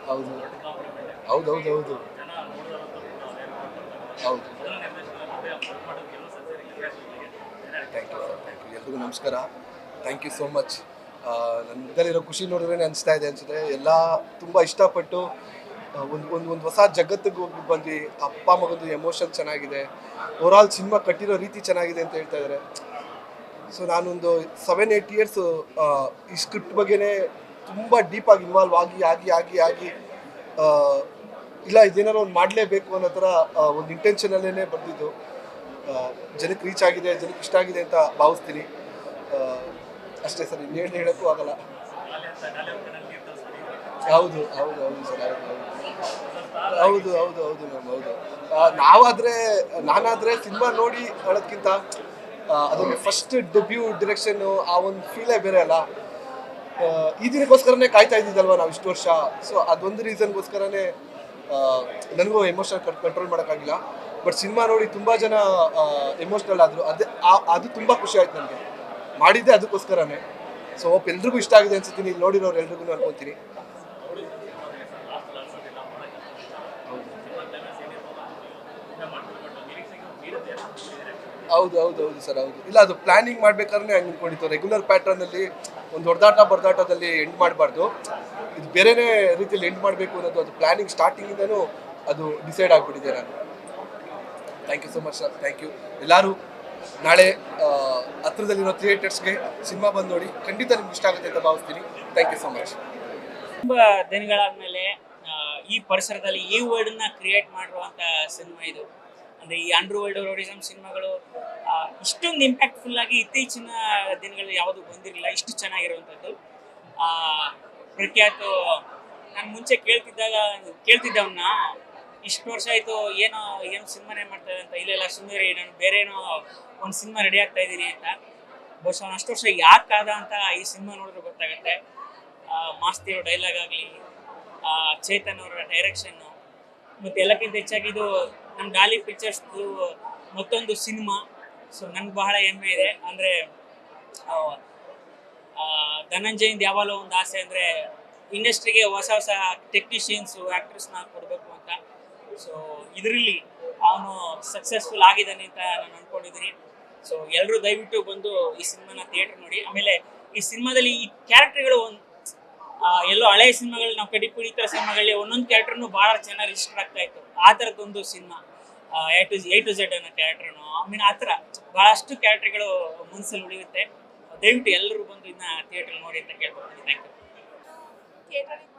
ಹೌದು ಹೌದೌದು ಹೌದು ಹೌದು. Thank you sir, thank you. ಎಲ್ರಿಗೂ ನಮಸ್ಕಾರ. Thank you so much. ನನ್ನ ಮುಖದಲ್ಲಿರೋ ಖುಷಿ ನೋಡಿದ್ರೆ ಅನಿಸ್ತಾ ಇದೆ ಅನಿಸುತ್ತೆ. ಎಲ್ಲ ತುಂಬ ಇಷ್ಟಪಟ್ಟು ಒಂದು ಹೊಸ ಜಗತ್ತಿಗೆ ಹೋಗಿ ಬಂದ್ವಿ. ಅಪ್ಪ ಮಗಂದು ಎಮೋಷನ್ ಚೆನ್ನಾಗಿದೆ, ಓವರಾಲ್ ಸಿನಿಮಾ ಕಟ್ಟಿರೋ ರೀತಿ ಚೆನ್ನಾಗಿದೆ ಅಂತ ಹೇಳ್ತಾ ಇದ್ದಾರೆ. ಸೊ ನಾನೊಂದು 7-8 ಇಯರ್ಸು ಈ ಸ್ಕ್ರಿಪ್ಟ್ ಬಗ್ಗೆನೇ ತುಂಬ ಡೀಪಾಗಿ ಇನ್ವಾಲ್ವ್ ಆಗಿ ಆಗಿ ಆಗಿ ಆಗಿ ಆ, ಇಲ್ಲ ಇದೇನಾದ್ರು ಒಂದು ಮಾಡಲೇಬೇಕು ಅನ್ನೋ ಥರ ಒಂದು ಇಂಟೆನ್ಷನಲ್ಲೇ ಬರ್ತಿದ್ದು. ಜನಕ್ಕೆ ರೀಚ್ ಆಗಿದೆ, ಜನಕ್ಕೆ ಇಷ್ಟ ಆಗಿದೆ ಅಂತ ಭಾವಿಸ್ತೀನಿ. ಆ, ಅಷ್ಟೇ ಸರ್, ಇನ್ನೇನು ಹೇಳೋಕ್ಕೂ ಆಗಲ್ಲ. ಹೌದು ಹೌದು ಹೌದು ಸರ್, ಹೌದು ಹೌದು ಹೌದು ಹೌದು ಮ್ಯಾಮ್, ಹೌದು. ನಾನಾದರೆ ಸಿನಿಮಾ ನೋಡಿ ಹೇಳೋದ್ಕಿಂತ ಅದೊಂದು ಫಸ್ಟ್ ಡೆಬ್ಯೂ ಡಿರೆಕ್ಷನ್ನು, ಆ ಒಂದು ಫೀಲೇ ಬೇರೆ ಅಲ್ಲ. ಈ ದಿನಕ್ಕೋಸ್ಕರನೇ ಕಾಯ್ತಾ ಇದ್ದಿದ್ದಲ್ವ ನಾವು ಇಷ್ಟು ವರ್ಷ. ಸೊ ಅದೊಂದು ರೀಸನ್ಗೋಸ್ಕರನೇ ನನಗೂ ಎಮೋಷನ್ ಕಂಟ್ರೋಲ್ ಮಾಡೋಕ್ಕಾಗಿಲ್ಲ. ಬಟ್ ಸಿನಿಮಾ ನೋಡಿ ತುಂಬ ಜನ ಎಮೋಷ್ನಲ್ ಆದರು. ಅದು ತುಂಬ ಖುಷಿ ಆಯ್ತು ನನಗೆ. ಮಾಡಿದ್ದೆ ಅದಕ್ಕೋಸ್ಕರನೇ. ಸೊ ಹೋಪ್ ಎಲ್ರಿಗೂ ಇಷ್ಟ ಆಗಿದೆ ಅನ್ಸುತ್ತೀನಿ, ಇಲ್ಲಿ ನೋಡಿರೋರು ಎಲ್ರಿಗೂ ಅನ್ಕೊತೀನಿ. ಹೌದು ಹೌದು ಹೌದು ಸರ್, ಹೌದು. ಇಲ್ಲ, ಅದು ಪ್ಲಾನಿಂಗ್ ಮಾಡ್ಬೇಕಾದ್ರೆ ಹಂಗೆ ಅಂದ್ಕೊಂಡಿತ್ತು. ರೆಗ್ಯುಲರ್ ಪ್ಯಾಟ್ರನಲ್ಲಿ ಒಂದು ಹೊಡೆದಾಟದಲ್ಲಿ ಎಂಡ್ ಮಾಡಬಾರ್ದು, ಇದು ಬೇರೆನೇ ರೀತಿಯಲ್ಲಿ ಎಂಡ್ ಮಾಡಬೇಕು ಅನ್ನೋದು ಅದು ಪ್ಲಾನಿಂಗ್ ಸ್ಟಾರ್ಟಿಂಗಿಂದನೂ ಅದು ಡಿಸೈಡ್ ಆಗಿಬಿಟ್ಟಿದೆ. ನಾನು thank you so much sir, thank you. ಎಲ್ಲರೂ ನಾಳೆ ಹತ್ರದಲ್ಲಿರೋ ಥಿಯೇಟರ್ಸ್ಗೆ ಸಿನಿಮಾ ಬಂದು ನೋಡಿ, ಖಂಡಿತ ನಿಮ್ಗೆ ಇಷ್ಟ ಆಗುತ್ತೆ ಅಂತ ಭಾವಿಸ್ತೀನಿ. Thank you so much. ತುಂಬ ದಿನಗಳಾದ್ಮೇಲೆ ಈ ಪರಿಸರದಲ್ಲಿ ಈ ವರ್ಲ್ಡ್ನ ಕ್ರಿಯೇಟ್ ಮಾಡಿರುವಂಥ ಸಿನಿಮಾ ಇದು. ಅಂದರೆ ಈ ಅಂಡರ್ ವರ್ಲ್ಡ್ ಟೆರರಿಸಂ ಸಿನಿಮಾಗಳು ಇಷ್ಟೊಂದು ಇಂಪ್ಯಾಕ್ಟ್ಫುಲ್ ಆಗಿ ಇತ್ತೀಚಿನ ದಿನಗಳಲ್ಲಿ ಯಾವುದು ಬಂದಿರಲಿಲ್ಲ, ಇಷ್ಟು ಚೆನ್ನಾಗಿರುವಂಥದ್ದು. ಪ್ರಖ್ಯಾತ ನಾನು ಮುಂಚೆ ಕೇಳ್ತಿದ್ದೆ ಅವನ್ನ, ಇಷ್ಟು ವರ್ಷ ಆಯಿತು ಏನೋ ಸಿನಿಮಾನೇ ಮಾಡ್ತಾರೆ ಅಂತ. ಇಲ್ಲೆಲ್ಲ ಸುಮ್ಮನೆ ನಾನು ಬೇರೆ ಏನೋ ಒಂದು ಸಿನಿಮಾ ರೆಡಿ ಆಗ್ತಾ ಇದ್ದೀನಿ ಅಂತ. ಬಹುಶಃ ಅವನು ಅಷ್ಟು ವರ್ಷ ಯಾಕಾದ ಅಂತ ಈ ಸಿನಿಮಾ ನೋಡಿದ್ರೆ ಗೊತ್ತಾಗುತ್ತೆ. ಮಾಸ್ತಿಯವ್ರ ಡೈಲಾಗ್ ಆಗಲಿ, ಚೇತನ್ ಅವರ ಡೈರೆಕ್ಷನ್ನು, ಮತ್ತು ಎಲ್ಲಕ್ಕಿಂತ ಹೆಚ್ಚಾಗಿ ಇದು ನಮ್ಮ ಡಾಲಿ ಪಿಕ್ಚರ್ಸ್ದು ಮತ್ತೊಂದು ಸಿನಿಮಾ. ಸೊ ನನಗೆ ಬಹಳ ಹೆಮ್ಮೆ ಇದೆ. ಅಂದರೆ ಧನಂಜಯಂದು ಯಾವಾಗಲೂ ಒಂದು ಆಸೆ, ಅಂದರೆ ಇಂಡಸ್ಟ್ರಿಗೆ ಹೊಸ ಹೊಸ ಟೆಕ್ನಿಷಿಯನ್ಸು, ಆ್ಯಕ್ಟ್ರಸ್ನ ಕೊಡಬೇಕು ಅಂತ. ಸೊ ಇದರಲ್ಲಿ ಅವನು ಸಕ್ಸಸ್ಫುಲ್ ಆಗಿದ್ದಾನೆ ಅಂತ ನಾನು ಅಂದ್ಕೊಂಡಿದ್ದೀನಿ. ಸೊ ಎಲ್ಲರೂ ದಯವಿಟ್ಟು ಬಂದು ಈ ಸಿನಿಮಾನ ಥಿಯೇಟ್ರ್ ನೋಡಿ. ಆಮೇಲೆ ಈ ಸಿನಿಮಾದಲ್ಲಿ ಈ ಕ್ಯಾರೆಕ್ಟರ್ಗಳು ಎಲ್ಲೋ ಹಳೆಯ ಸಿನಿಮಾಗಳಲ್ಲಿ ನಾವು ಕಡಿಪಿಡಿತರ ಸಿನಿಮಾಗಳಲ್ಲಿ ಒಂದೊಂದು ಕ್ಯಾರೆಕ್ಟರ್ನು ಭಾಳ ಚೆನ್ನಾಗಿ ರಿಜಿಸ್ಟರ್ ಆಗ್ತಾ ಇತ್ತು. ಆ ಥರದ್ದೊಂದು ಸಿನಿಮಾ A to Z ಅನ್ನೋ ಕ್ಯಾರೆಕ್ಟರ್ನು, ಆ ಥರ ಭಾಳಷ್ಟು ಕ್ಯಾರೆಕ್ಟರ್ಗಳು ಮನಸ್ಸಲ್ಲಿ ಉಳಿಯುತ್ತೆ. ದಯವಿಟ್ಟು ಎಲ್ಲರೂ ಬಂದು ಇದನ್ನ ಥಿಯೇಟ್ರಲ್ಲಿ ನೋಡಿ ಅಂತ ಕೇಳ್ಕೊಳ್ತೀನಿ. Thank you.